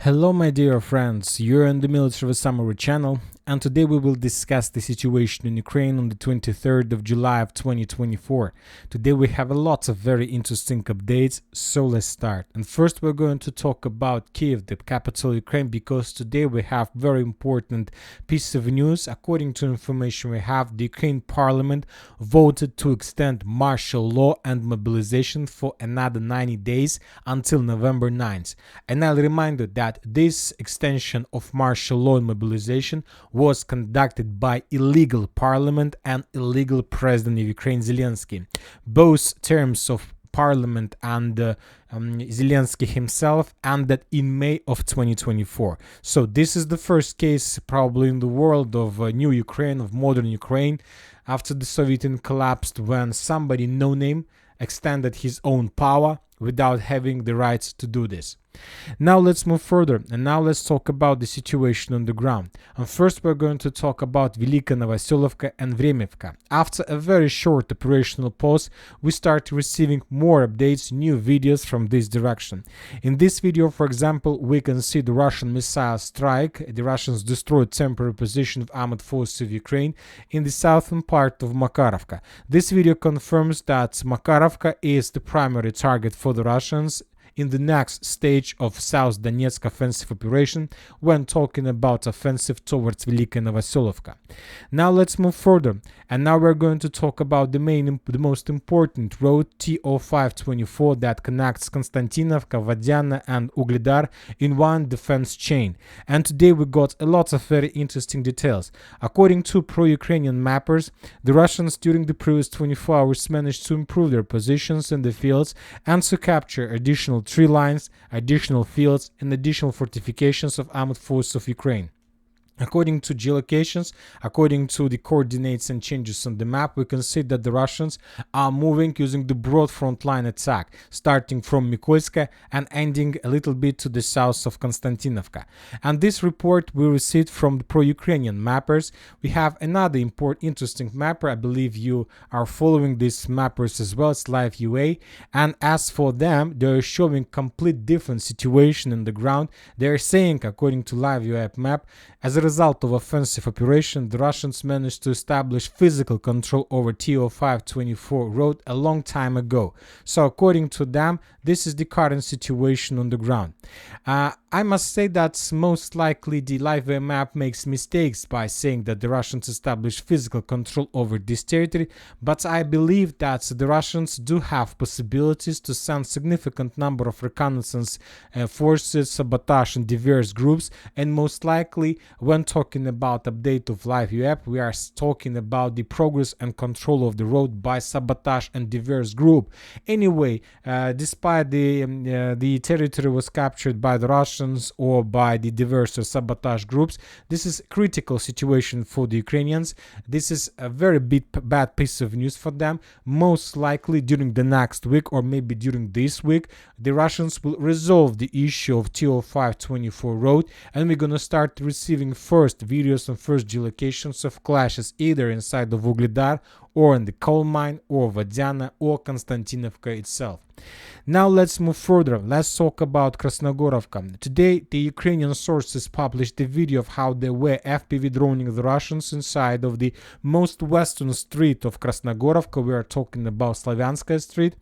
Hello my dear friends, you're on the Military Summary channel, and today we will discuss the situation in Ukraine on the 23rd of July of 2024. Today we have a lot of very interesting updates, so let's start. And first we're going to talk about Kyiv, the capital of Ukraine, because today we have very important piece of news. According to information we have, the Ukraine parliament voted to extend martial law and mobilization for another 90 days until November 9th. And I'll remind you that this extension of martial law and mobilization was conducted by illegal parliament and illegal president of Ukraine Zelensky. Both terms of parliament and Zelensky himself ended in May of 2024. So this is the first case probably in the world of new Ukraine, of modern Ukraine, after the Soviet Union collapsed, when somebody no name extended his own power without having the rights to do this. Now let's move further, and now let's talk about the situation on the ground. And first we're going to talk about Velika Novoselivka and Vremivka. After a very short operational pause, we start receiving more updates, new videos from this direction. In this video, for example, we can see the Russian missile strike. The Russians destroyed temporary position of armed forces of Ukraine in the southern part of Makharovka. This video confirms that Makharovka is the primary target for the Russians in the next stage of South Donetsk offensive operation when talking about offensive towards Velika Novoselivka. Now let's move further, and now we're going to talk about the most important road, TO524, that connects Konstantinovka, Vodyana and Ugledar in one defense chain. And today we got a lot of very interesting details. According to pro-Ukrainian mappers, the Russians during the previous 24 hours managed to improve their positions in the fields and to capture additional tree lines, additional fields, and additional fortifications of armed forces of Ukraine. According to geolocations, according to the coordinates and changes on the map, we can see that the Russians are moving using the broad front line attack, starting from Mykolaiv and ending a little bit to the south of Konstantinovka. And this report we received from the pro-Ukrainian mappers. We have another interesting mapper. I believe you are following these mappers as well. It's Live UA. And as for them, they are showing complete different situation in the ground. They are saying, according to Live UA map, as a result of offensive operation, the Russians managed to establish physical control over TO524 road a long time ago. So according to them, this is the current situation on the ground. I must say that most likely the Live map makes mistakes by saying that the Russians established physical control over this territory, but I believe that the Russians do have possibilities to send significant number of reconnaissance forces, sabotage and diverse groups, and most likely when talking about update of Live app, we are talking about the progress and control of the road by sabotage and diverse group. Anyway, despite the territory was captured by the Russians or by the diverse or sabotage groups, this is a critical situation for the Ukrainians. This is a very bad piece of news for them. Most likely during the next week or maybe during this week, the Russians will resolve the issue of TO524 road, and we're gonna start receiving first videos and first geolocations of clashes either inside of Ugledar or in the coal mine or Vodyana or Konstantinovka itself. Now let's move further. Let's talk about Krasnohorivka. Today the Ukrainian sources published a video of how they were FPV droning the Russians inside of the most western street of Krasnohorivka. We are talking about Slavianskaya street.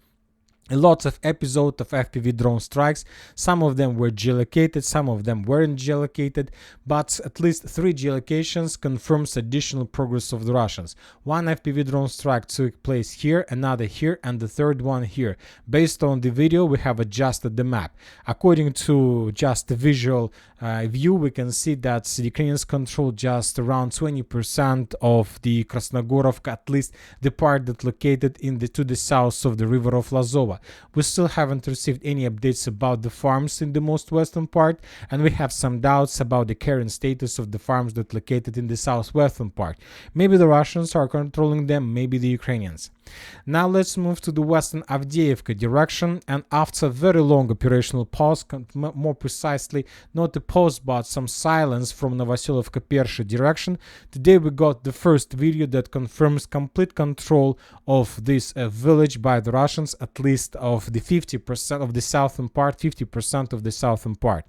A lot of episodes of FPV drone strikes. Some of them were geolocated, some of them weren't geolocated, but at least 3 geolocations confirms additional progress of the Russians. One FPV drone strike took place here, another here, and the third one here. Based on the video, we have adjusted the map. According to just the visual view, we can see that the Ukrainians control just around 20% of the Krasnohorivka, at least the part that located to the south of the river of Lazova. We still haven't received any updates about the farms in the most western part, and we have some doubts about the current status of the farms that located in the southwestern part. Maybe the Russians are controlling them, maybe the Ukrainians. Now let's move to the western Avdiivka direction, and after a very long operational pause, more precisely not a pause but some silence from Novoselivka Persha direction, today we got the first video that confirms complete control of this village by the Russians, at least rest of the 50% of the southern part, 50% of the southern part.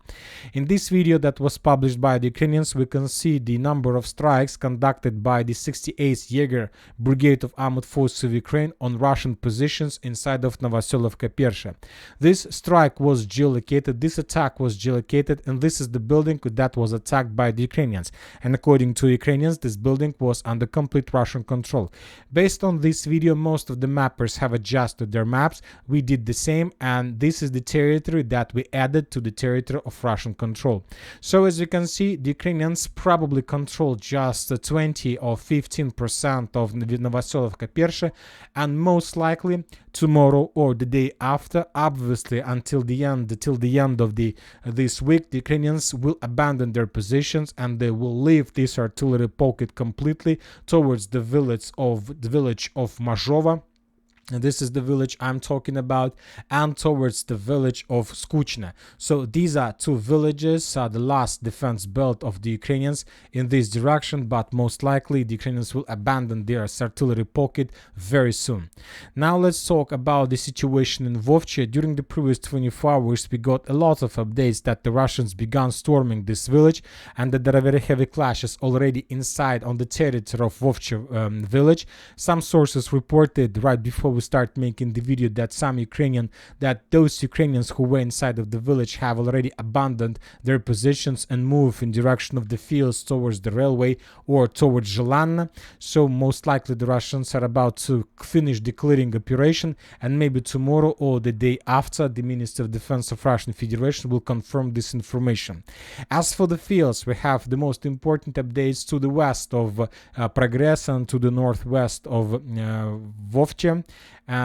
In this video that was published by the Ukrainians, we can see the number of strikes conducted by the 68th Jaeger Brigade of Armored Forces of Ukraine on Russian positions inside of Novoselivka Persha. This strike was geolocated, this attack was geolocated, and this is the building that was attacked by the Ukrainians. And according to Ukrainians, this building was under complete Russian control. Based on this video, most of the mappers have adjusted their maps. We did the same, and this is the territory that we added to the territory of Russian control. So as you can see, the Ukrainians probably control just 20 or 15% of Novoselivka Persha, and most likely tomorrow or the day after, obviously until the end of this week, the Ukrainians will abandon their positions and they will leave this artillery pocket completely towards the village of Mazhova. And this is the village I'm talking about, and towards the village of Skuchne. So these are two villages, the last defense belt of the Ukrainians in this direction, but most likely the Ukrainians will abandon their artillery pocket very soon. Now let's talk about the situation in Vovche. During the previous 24 hours, we got a lot of updates that the Russians began storming this village and that there are very heavy clashes already inside on the territory of Vovche village. Some sources reported right before we start making the video that those Ukrainians who were inside of the village have already abandoned their positions and moved in direction of the fields towards the railway or towards Zhelanna. So most likely the Russians are about to finish the clearing operation, and maybe tomorrow or the day after, the Minister of Defense of Russian Federation will confirm this information. As for the fields, we have the most important updates to the west of Progress and to the northwest of Vovche.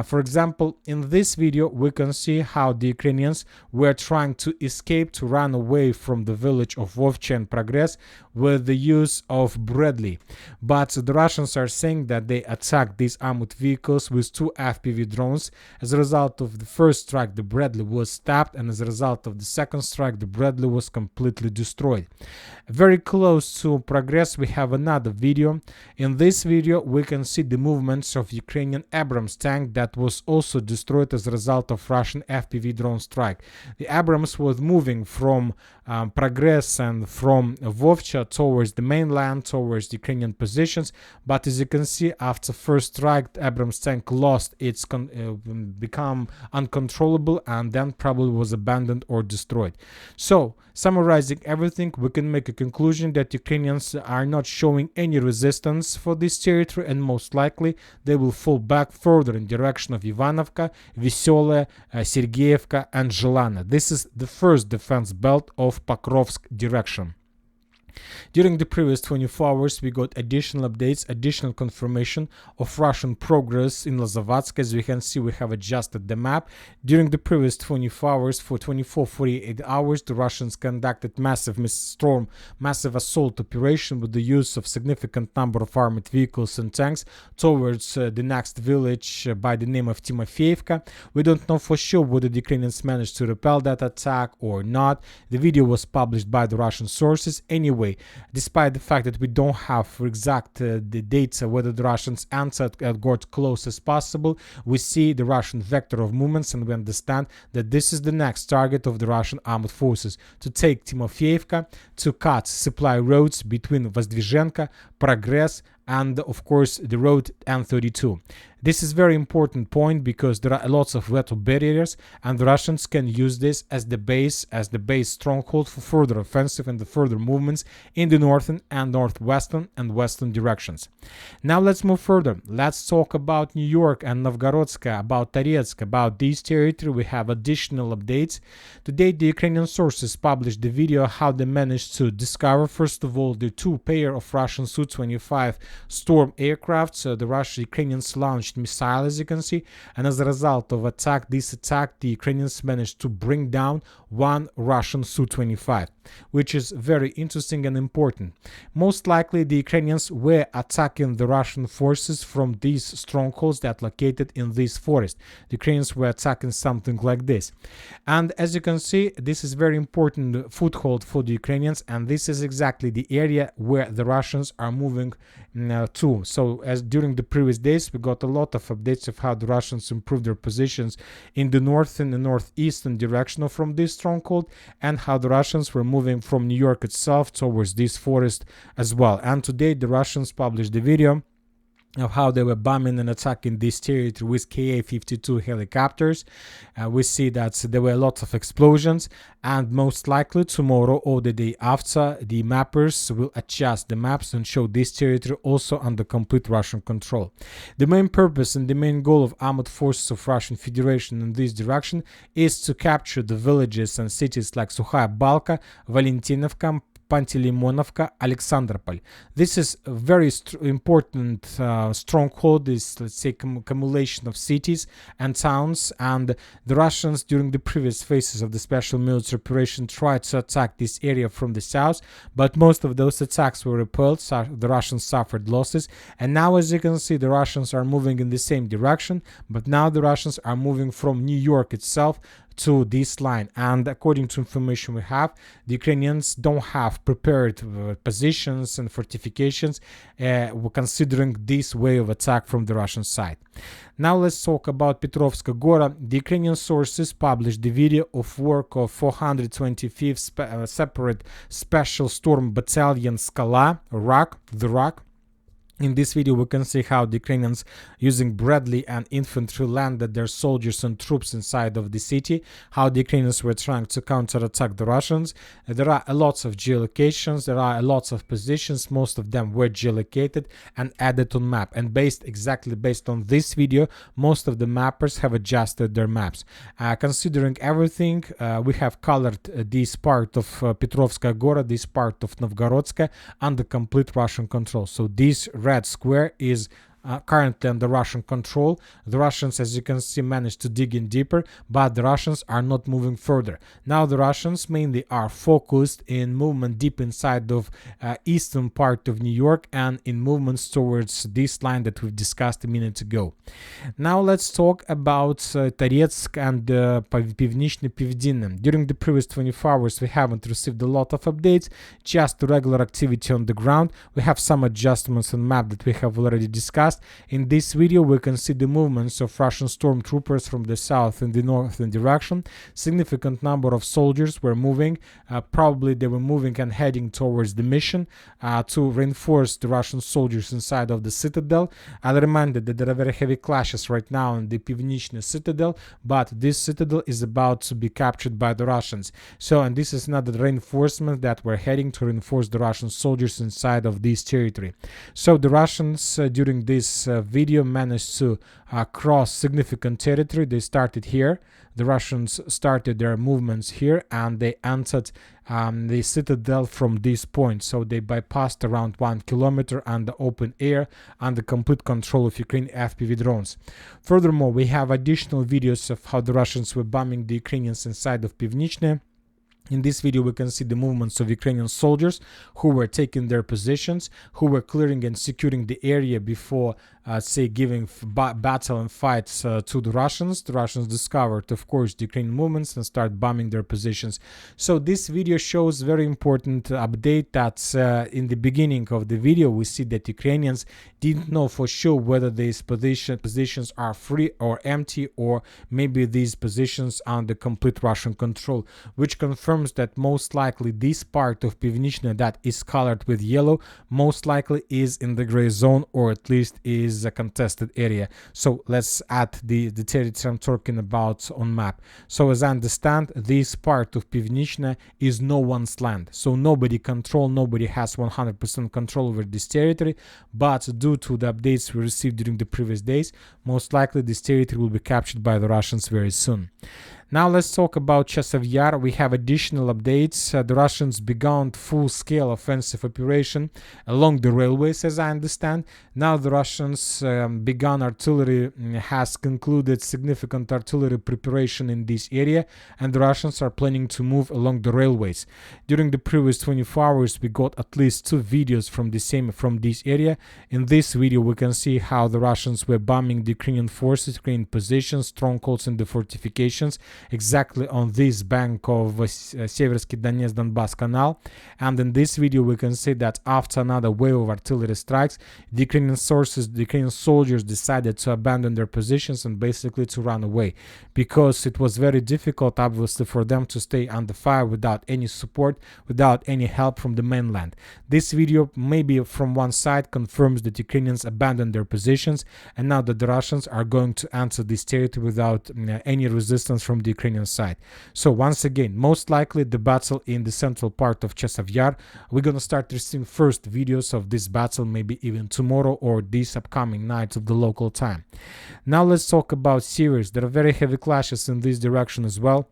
For example, in this video, we can see how the Ukrainians were trying to escape, to run away from the village of Vovche and Progress with the use of Bradley. But the Russians are saying that they attacked these armored vehicles with 2 FPV drones. As a result of the first strike, the Bradley was stabbed, and as a result of the second strike, the Bradley was completely destroyed. Very close to Progress, we have another video. In this video, we can see the movements of Ukrainian Abrams tank that was also destroyed as a result of Russian FPV drone strike. The Abrams was moving from Progress and from Vovcha towards the mainland, towards the Ukrainian positions, but as you can see, after first strike, the Abrams tank lost its become uncontrollable and then probably was abandoned or destroyed. So summarizing everything, we can make a conclusion that Ukrainians are not showing any resistance for this territory, and most likely they will fall back further in direction of Ivanovka, Veselaya, Sergeyevka and Zhelana. This is the first defense belt of Pokrovsk direction. During the previous 24 hours, we got additional updates, additional confirmation of Russian progress in Lazavatsk. As we can see, we have adjusted the map. During the previous 24 hours, for 24-48 hours, the Russians conducted massive assault operation with the use of significant number of armored vehicles and tanks towards the next village by the name of Timofeevka. We don't know for sure whether the Ukrainians managed to repel that attack or not. The video was published by the Russian sources. Anyway, despite the fact that we don't have for exact the data whether the Russians answered and got close as possible, we see the Russian vector of movements and we understand that this is the next target of the Russian armed forces: to take Timofeevka, to cut supply roads between Vozdvizhenka, Progress, and of course the road N32. This is very important point because there are lots of veto barriers, and the Russians can use this as the base stronghold for further offensive and the further movements in the northern and northwestern and western directions. Now let's move further. Let's talk about New York and Novgorodska, about Toretsk, about this territory. We have additional updates. Today the Ukrainian sources published the video how they managed to discover, first of all, the 2 pair of Russian Su-25 Storm aircrafts. The Ukrainians launched missile, as you can see, and as a result of this attack, the Ukrainians managed to bring down 1 Russian Su-25, which is very interesting and important. Most likely the Ukrainians were attacking the Russian forces from these strongholds that located in this forest. The Ukrainians were attacking something like this, and as you can see, this is very important foothold for the Ukrainians, and this is exactly the area where the Russians are moving too. So as during the previous days, we got a lot of updates of how the Russians improved their positions in the north and the northeastern direction from this stronghold, and how the Russians were moving from New York itself towards this forest as well. And today the Russians published the video of how they were bombing and attacking this territory with Ka-52 helicopters. We see that there were lots of explosions, and most likely tomorrow or the day after, the mappers will adjust the maps and show this territory also under complete Russian control. The main purpose and the main goal of armed forces of Russian Federation in this direction is to capture the villages and cities like Sukhaya Balka, Valentinovka, Pantelimonovka, Alexandropol. This is a very important stronghold, this, let's say, accumulation of cities and towns, and the Russians during the previous phases of the special military operation tried to attack this area from the south, but most of those attacks were repelled, so the Russians suffered losses, and now as you can see the Russians are moving in the same direction, but now the Russians are moving from New York itself to this line, and according to information we have, the Ukrainians don't have prepared positions and fortifications considering this way of attack from the Russian side. Now let's talk about Petrovska Gora. The Ukrainian sources published the video of work of 425th separate special storm battalion Skala, the Rock. In this video we can see how the Ukrainians using Bradley and infantry landed their soldiers and troops inside of the city, how the Ukrainians were trying to counterattack the Russians. There are a lot of geolocations, there are a lot of positions, most of them were geolocated and added on map, and exactly based on this video most of the mappers have adjusted their maps. Considering everything, we have colored this part of Petrovska Gora, this part of Novgorodska under complete Russian control. So this red square is currently under Russian control. The Russians, as you can see, managed to dig in deeper, but the Russians are not moving further. Now the Russians mainly are focused in movement deep inside of eastern part of New York and in movements towards this line that we've discussed a minute ago. Now let's talk about Toretsk and Pivnichne Pivdine. During the previous 24 hours we haven't received a lot of updates, just regular activity on the ground. We have some adjustments on map that we have already discussed. In this video we can see the movements of Russian stormtroopers from the south and the northern direction. Significant number of soldiers were moving, probably they were moving and heading towards the mission to reinforce the Russian soldiers inside of the citadel. I'll remind you that there are very heavy clashes right now in the Pivnichne citadel, but this citadel is about to be captured by the Russians. So, and this is another reinforcement that we're heading to reinforce the Russian soldiers inside of this territory. So the Russians during this video managed to cross significant territory. They started here. The Russians started their movements here and they entered the citadel from this point. So they bypassed around 1 kilometer under open air under complete control of Ukrainian FPV drones. Furthermore, we have additional videos of how the Russians were bombing the Ukrainians inside of Pivnichne. In this video we can see the movements of Ukrainian soldiers who were taking their positions, who were clearing and securing the area before say giving battle and fights to the Russians. The Russians discovered of course the Ukrainian movements and start bombing their positions. So this video shows very important update that in the beginning of the video we see that Ukrainians didn't know for sure whether these positions are free or empty, or maybe these positions are under complete Russian control, which confirms that most likely this part of Pivnichne that is colored with yellow most likely is in the gray zone, or at least is a contested area. So let's add the territory I'm talking about on map. So as I understand, this part of Pivnichne is no one's land, so nobody has 100% control over this territory, but due to the updates we received during the previous days, most likely this territory will be captured by the Russians very soon. Now let's talk about Chasiv Yar. We have additional updates. The Russians began full-scale offensive operation along the railways, as I understand. Now the Russians began artillery, has concluded significant artillery preparation in this area, and the Russians are planning to move along the railways. During the previous 24 hours we got at least 2 videos from this area. In this video we can see how the Russians were bombing the Ukrainian forces, Ukrainian positions, strongholds and the fortifications. exactly on this bank of Seversk Donetsk Donbass Canal. And in this video we can see that after another wave of artillery strikes, the Ukrainian soldiers decided to abandon their positions and basically to run away, because it was very difficult obviously for them to stay under fire without any support, without any help from the mainland. This video maybe from one side confirms that Ukrainians abandoned their positions, and now that the Russians are going to enter this territory without any resistance from the Ukrainian side. So once again, most likely the battle in the central part of Chasiv Yar, we're going to start receiving first videos of this battle maybe even tomorrow or this upcoming night of the local time. Now let's talk about Siversk. There are very heavy clashes in this direction as well.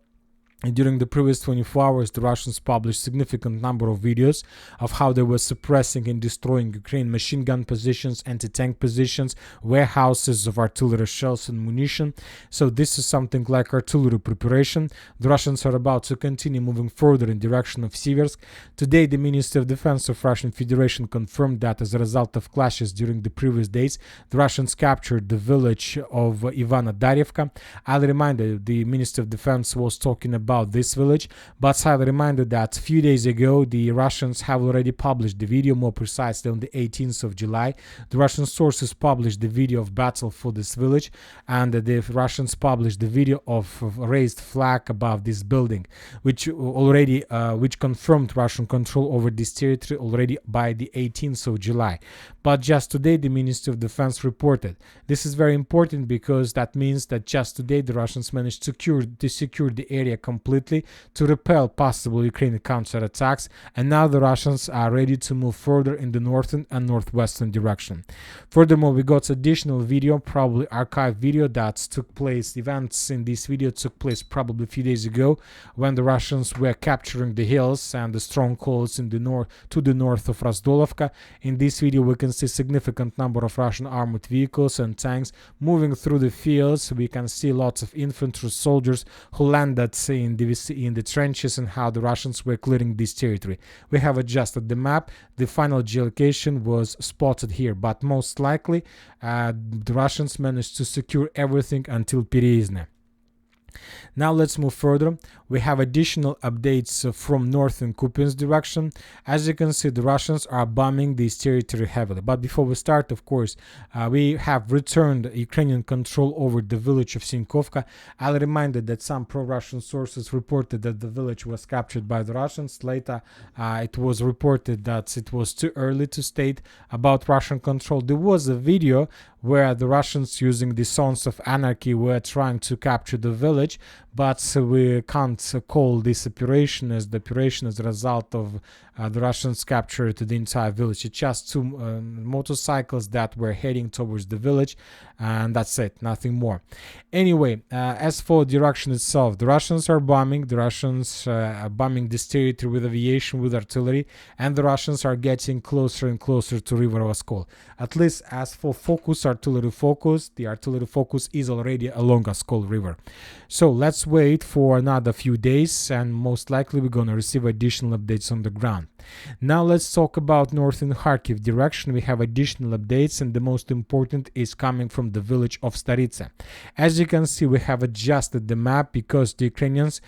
During the previous 24 hours, the Russians published significant number of videos of how they were suppressing and destroying Ukraine machine gun positions, anti-tank positions, warehouses of artillery shells and munition. So this is something like artillery preparation. The Russians are about to continue moving further in direction of Siversk. Today, the Ministry of Defense of Russian Federation confirmed that as a result of clashes during the previous days, the Russians captured the village of Ivano-Darivka. I'll remind you, the Ministry of Defense was talking about this village, but I'll remind you that a few days ago the Russians have already published the video, more precisely on the 18th of July. The Russian sources published the video of battle for this village, and the Russians published the video of raised flag above this building, which confirmed Russian control over this territory already by the 18th of July. But just today the Ministry of Defense reported. This is very important because that means that just today the Russians managed to secure the area completely to repel possible Ukrainian counterattacks, and now the Russians are ready to move further in the northern and northwestern direction. Furthermore, we got additional video, probably archive video, that took place. Events in this video took place probably a few days ago when the Russians were capturing the hills and the strongholds in the north, to the north of Krasnohorivka. In this video we can see significant number of Russian armored vehicles and tanks moving through the fields. We can see lots of infantry soldiers who landed in the trenches, and how the Russians were clearing this territory. We have adjusted the map. The final geolocation was spotted here, but most likely the Russians managed to secure everything until Pivnichne. Now let's move further. We have additional updates from northern Kupiansk direction. As you can see, the Russians are bombing this territory heavily. But before we start, of course, we have returned Ukrainian control over the village of Sinkovka. I'll remind you that some pro-Russian sources reported that the village was captured by the Russians. Later, it was reported that it was too early to state about Russian control. There was a video where the Russians, using the Sons of Anarchy, were trying to capture the village, but we can't call this operation as the operation as a result of the Russians captured the entire village. It's just two motorcycles that were heading towards the village, and that's it, nothing more. Anyway, as for the direction itself, the Russians are bombing. The Russians are bombing this territory with aviation, with artillery, and the Russians are getting closer and closer to River Oskol. At least as for artillery focus, the artillery focus is already along Oskol River. So let's wait for another few days, and most likely we're going to receive additional updates on the ground. Now let's talk about northern Kharkiv direction. We have additional updates, and the most important is coming from the village of Staritsa. As you can see, we have adjusted the map because the Ukrainians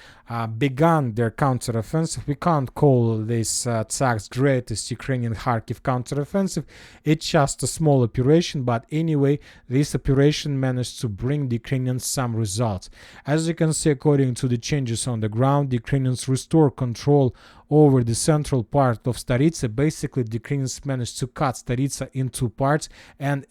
began their counteroffensive. We can't call this attacks greatest Ukrainian Kharkiv counteroffensive. It's just a small operation, but anyway, this operation managed to bring the Ukrainians some results. As you can see, according to the changes on the ground, the Ukrainians restore control over the central part of Staritsa. Basically, the Ukrainians managed to cut Staritsa in two parts, and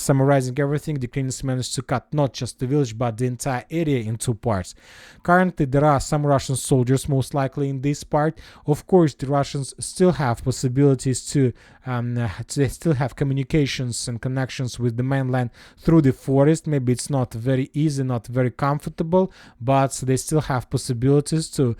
summarizing everything, the Ukrainians managed to cut not just the village but the entire area in two parts. Currently, there are some Russian soldiers most likely in this part. Of course, the Russians still have possibilities to they still have communications and connections with the mainland through the forest. Maybe it's not very easy, not very comfortable, but they still have possibilities to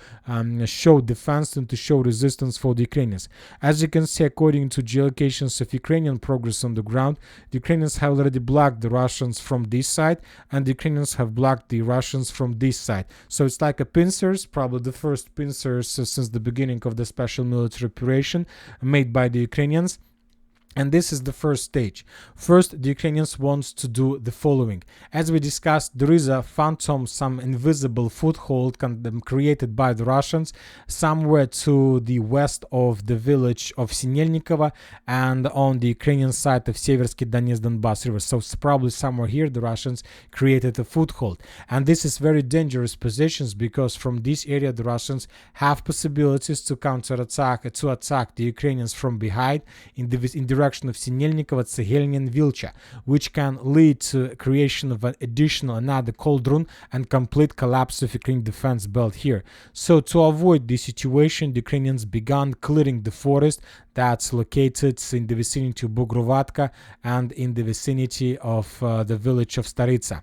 show defense and to show resistance for the Ukrainians. As you can see, according to geolocations of Ukrainian progress on the ground, the Ukrainians have already blocked the Russians from this side, and the Ukrainians have blocked the Russians from this side. So it's like a pincers, probably the first pincers since the beginning of the special military operation made by the Ukrainians. And this is the first stage. First, the Ukrainians want to do the following. As we discussed, there is a phantom, some invisible foothold created by the Russians somewhere to the west of the village of Sinelnikovo and on the Ukrainian side of Siversk, Donetsk, Donbass River. So probably somewhere here the Russians created a foothold. And this is very dangerous positions because from this area the Russians have possibilities to attack the Ukrainians from behind in direction of Sinelnikovo, Tsegelny, and Vilcha, which can lead to creation of an additional another cauldron and complete collapse of Ukrainian defense belt here. So to avoid this situation, the Ukrainians began clearing the forest that's located in the vicinity of Bogrovka and in the vicinity of the village of Staritsa,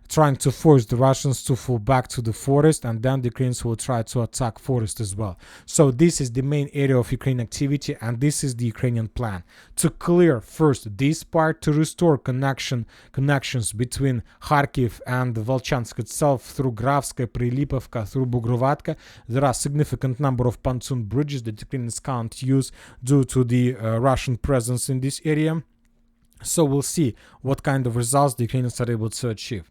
trying to force the Russians to fall back to the forest, and then the Ukrainians will try to attack forest as well. So this is the main area of Ukrainian activity, and this is the Ukrainian plan. To clear first this part, to restore connections between Kharkiv and Volchansk itself through Gravska, Prilipovka, through Bogrovka. There are significant number of pontoon bridges that Ukrainians can't use due to the Russian presence in this area. So we'll see what kind of results the Ukrainians are able to achieve.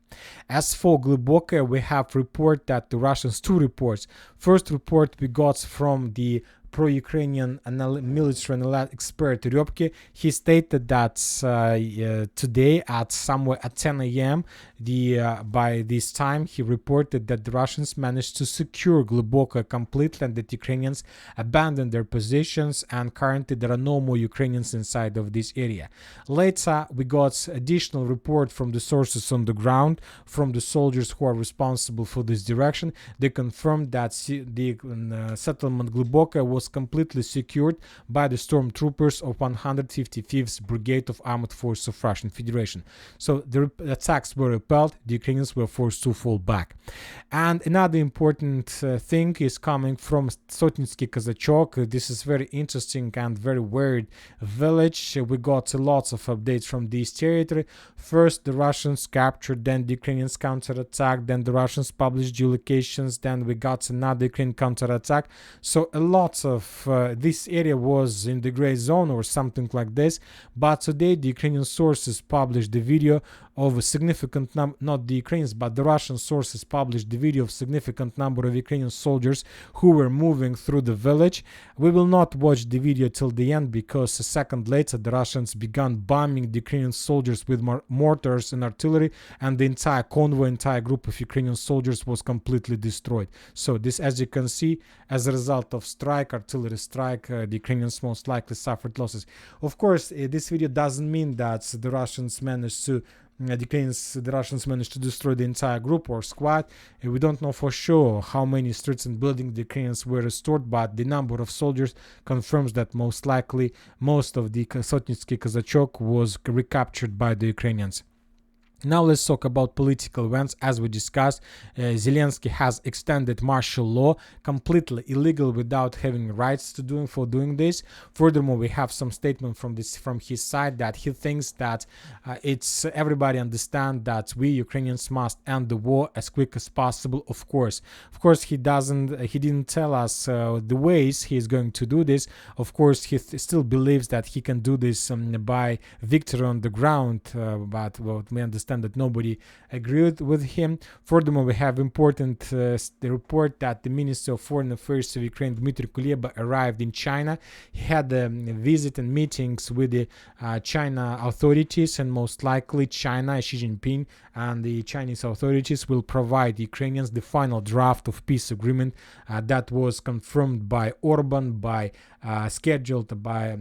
As for Hlyboke, we have report that the Russians, two reports. First report we got from the pro-Ukrainian military expert Hlyboke. He stated that today at somewhere at 10 a.m. By this time he reported that the Russians managed to secure Hlyboke completely and that Ukrainians abandoned their positions, and currently there are no more Ukrainians inside of this area. Later we got additional report from the sources on the ground, from the soldiers who are responsible for this direction. They confirmed that the settlement Hlyboke was completely secured by the stormtroopers of 155th Brigade of Armored Forces of Russian Federation. So the attacks were repelled, the Ukrainians were forced to fall back. And another important thing is coming from Southeastern Kazakh. This is very interesting and very weird village. We got lots of updates from this territory. First the Russians captured, then the Ukrainians counterattacked, then the Russians published geolocations, then we got another Ukrainian counterattack. So a lot of this area was in the gray zone or something like this, but today the Ukrainian sources published the video of a significant number, not the Ukrainians, but the Russian sources published the video of significant number of Ukrainian soldiers who were moving through the village. We will not watch the video till the end because a second later the Russians began bombing the Ukrainian soldiers with mortars and artillery, and the entire convoy, entire group of Ukrainian soldiers was completely destroyed. So this, as you can see, as a result of artillery strike, the Ukrainians most likely suffered losses. Of course, this video doesn't mean that the Russians managed to the Russians managed to destroy the entire group or squad. We don't know for sure how many streets and buildings the Ukrainians were restored, but the number of soldiers confirms that most likely most of the Southeastern Kazakh was recaptured by the Ukrainians. Now let's talk about political events. As we discussed, Zelensky has extended martial law, completely illegal without having rights to doing this. Furthermore, we have some statement from his side that he thinks that it's everybody understand that we Ukrainians must end the war as quick as possible. Of course, he didn't tell us the ways he is going to do this. Of course, he still believes that he can do this by victory on the ground, but what we understand that nobody agreed with him. Furthermore, we have important the report that the Minister of Foreign Affairs of Ukraine, Dmitry Kuleba, arrived in China. He had a visit and meetings with the China authorities, and most likely China, Xi Jinping, and the Chinese authorities will provide Ukrainians the final draft of peace agreement that was confirmed by Orban, scheduled by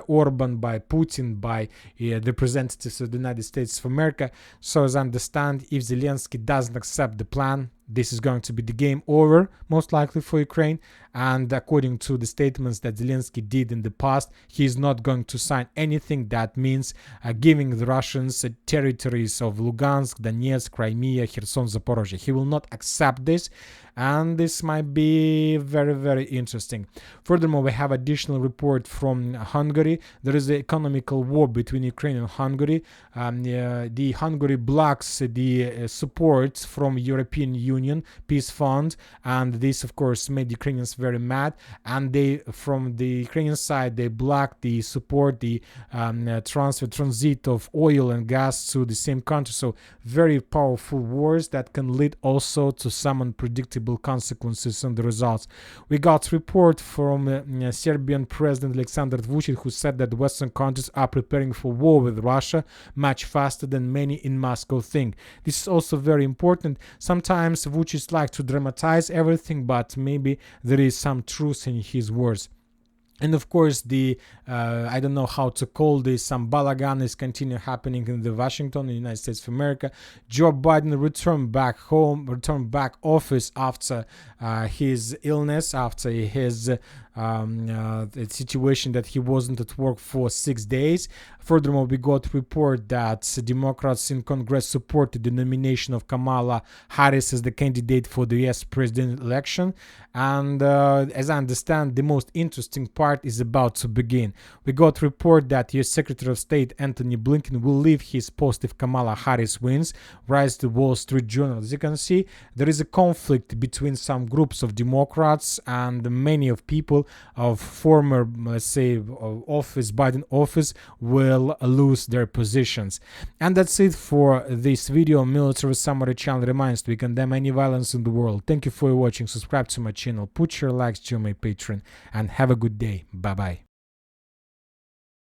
Orban, by Putin, by the representatives of the United States of America. So as I understand, if Zelensky doesn't accept the plan, this is going to be the game over, most likely for Ukraine. And according to the statements that Zelensky did in the past, he is not going to sign anything that means giving the Russians territories of Lugansk, Donetsk, Crimea, Kherson, Zaporozhye. He will not accept this. and this might be very, very interesting. Furthermore, we have additional report from Hungary. There is an economical war between Ukraine and Hungary. The Hungary blocks the support from European Union Peace Fund, and this of course made Ukrainians very mad, and they, from the Ukrainian side, they blocked the support, the transit of oil and gas to the same country. So very powerful wars that can lead also to some unpredictable consequences and the results. We got report from Serbian President Aleksandar Vučić, who said that Western countries are preparing for war with Russia much faster than many in Moscow think. This is also very important. Sometimes Vučić likes to dramatize everything, but maybe there is some truth in his words. And of course, the I don't know how to call this, some balagan is continue happening in the Washington, in the United States of America. Joe Biden returned back office after his illness, after his situation that he wasn't at work for 6 days. Furthermore, we got report that Democrats in Congress supported the nomination of Kamala Harris as the candidate for the US president election. And as I understand, the most interesting part is about to begin. We got report that US Secretary of State Antony Blinken will leave his post if Kamala Harris wins, writes the Wall Street Journal. As you can see, there is a conflict between some groups of Democrats and many of people of former, let's say, Biden office will lose their positions. And that's it for this video. Military Summary channel reminds we condemn any violence in the world. Thank you for watching. Subscribe to my channel, put your likes to my Patreon, and have a good day. Bye bye.